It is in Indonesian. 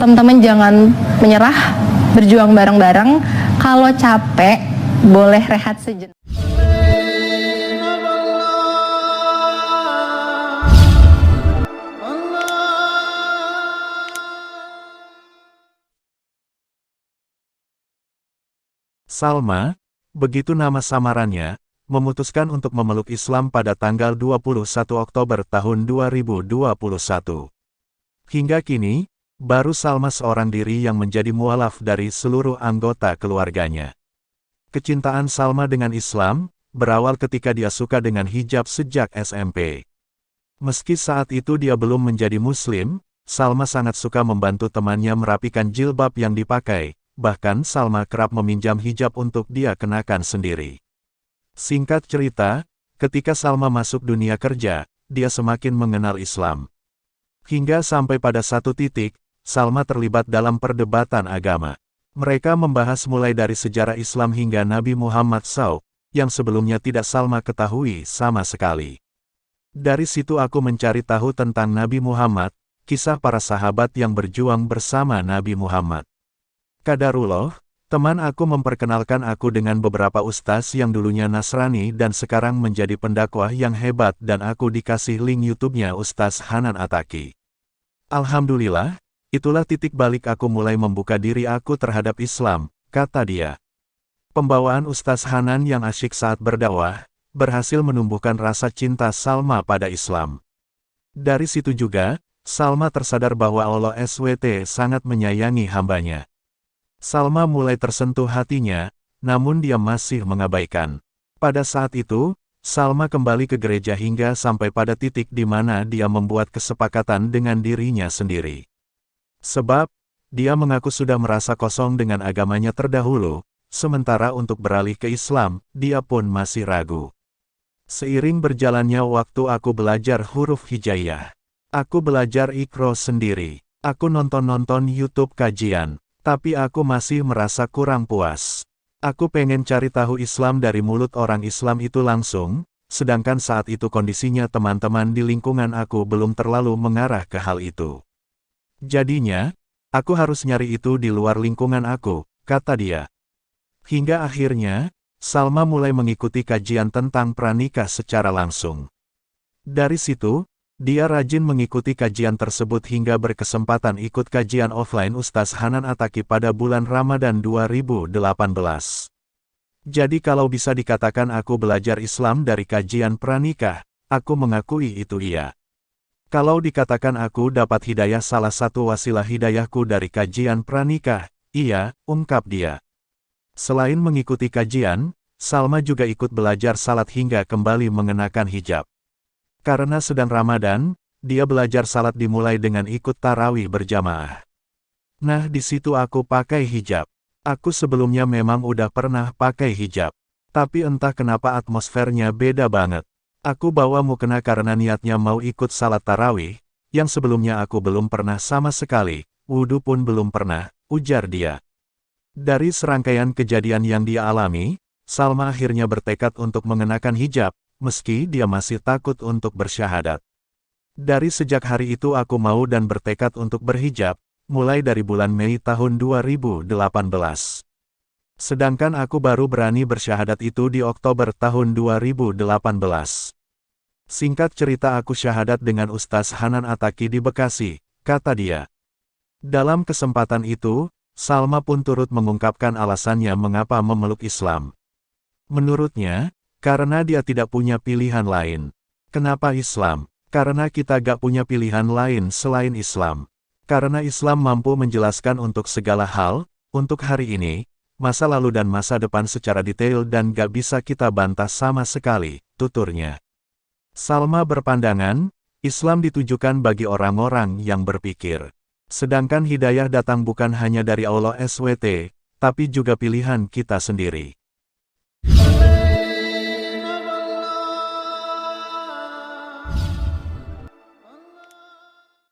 Teman-teman jangan menyerah, berjuang bareng-bareng. Kalau capek, boleh rehat sejenak. Salma, begitu nama samarannya, memutuskan untuk memeluk Islam pada tanggal 21 Oktober tahun 2021. Hingga kini, baru Salma seorang diri yang menjadi mualaf dari seluruh anggota keluarganya. Kecintaan Salma dengan Islam, berawal ketika dia suka dengan hijab sejak SMP. Meski saat itu dia belum menjadi Muslim, Salma sangat suka membantu temannya merapikan jilbab yang dipakai. Bahkan Salma kerap meminjam hijab untuk dia kenakan sendiri. Singkat cerita, ketika Salma masuk dunia kerja, dia semakin mengenal Islam. Hingga sampai pada satu titik, Salma terlibat dalam perdebatan agama. Mereka membahas mulai dari sejarah Islam hingga Nabi Muhammad SAW, yang sebelumnya tidak Salma ketahui sama sekali. Dari situ aku mencari tahu tentang Nabi Muhammad, kisah para sahabat yang berjuang bersama Nabi Muhammad. Qadarullah, teman aku memperkenalkan aku dengan beberapa ustaz yang dulunya Nasrani dan sekarang menjadi pendakwah yang hebat dan aku dikasih link YouTube-nya Ustaz Hanan Attaqi. Alhamdulillah, itulah titik balik aku mulai membuka diri aku terhadap Islam, kata dia. Pembawaan Ustaz Hanan yang asyik saat berdakwah, berhasil menumbuhkan rasa cinta Salma pada Islam. Dari situ juga, Salma tersadar bahwa Allah SWT sangat menyayangi hambanya. Salma mulai tersentuh hatinya, namun dia masih mengabaikan. Pada saat itu, Salma kembali ke gereja hingga sampai pada titik di mana dia membuat kesepakatan dengan dirinya sendiri. Sebab, dia mengaku sudah merasa kosong dengan agamanya terdahulu, sementara untuk beralih ke Islam, dia pun masih ragu. Seiring berjalannya waktu aku belajar huruf hijaiyah. Aku belajar Iqra sendiri. Aku nonton-nonton YouTube kajian. Tapi aku masih merasa kurang puas. Aku pengen cari tahu Islam dari mulut orang Islam itu langsung, sedangkan saat itu kondisinya teman-teman di lingkungan aku belum terlalu mengarah ke hal itu. Jadinya, aku harus nyari itu di luar lingkungan aku, kata dia. Hingga akhirnya, Salma mulai mengikuti kajian tentang pranikah secara langsung. Dari situ, dia rajin mengikuti kajian tersebut hingga berkesempatan ikut kajian offline Ustaz Hanan Attaqi pada bulan Ramadan 2018. Jadi kalau bisa dikatakan aku belajar Islam dari kajian pranikah, aku mengakui itu iya. Kalau dikatakan aku dapat hidayah salah satu wasilah hidayahku dari kajian pranikah, iya, ungkap dia. Selain mengikuti kajian, Salma juga ikut belajar salat hingga kembali mengenakan hijab. Karena sedang Ramadan, dia belajar salat dimulai dengan ikut tarawih berjamaah. Nah di situ aku pakai hijab. Aku sebelumnya memang udah pernah pakai hijab. Tapi entah kenapa atmosfernya beda banget. Aku bawa mukena karena niatnya mau ikut salat tarawih, yang sebelumnya aku belum pernah sama sekali, wudhu pun belum pernah, ujar dia. Dari serangkaian kejadian yang dia alami, Salma akhirnya bertekad untuk mengenakan hijab, meski dia masih takut untuk bersyahadat. Dari sejak hari itu aku mau dan bertekad untuk berhijab, mulai dari bulan Mei tahun 2018. Sedangkan aku baru berani bersyahadat itu di Oktober tahun 2018. Singkat cerita aku syahadat dengan Ustaz Hanan Attaqi di Bekasi, kata dia. Dalam kesempatan itu, Salma pun turut mengungkapkan alasannya mengapa memeluk Islam. Menurutnya, karena dia tidak punya pilihan lain. Kenapa Islam? Karena kita gak punya pilihan lain selain Islam. Karena Islam mampu menjelaskan untuk segala hal, untuk hari ini, masa lalu dan masa depan secara detail dan gak bisa kita bantah sama sekali, tuturnya. Salma berpandangan, Islam ditujukan bagi orang-orang yang berpikir. Sedangkan hidayah datang bukan hanya dari Allah SWT, tapi juga pilihan kita sendiri.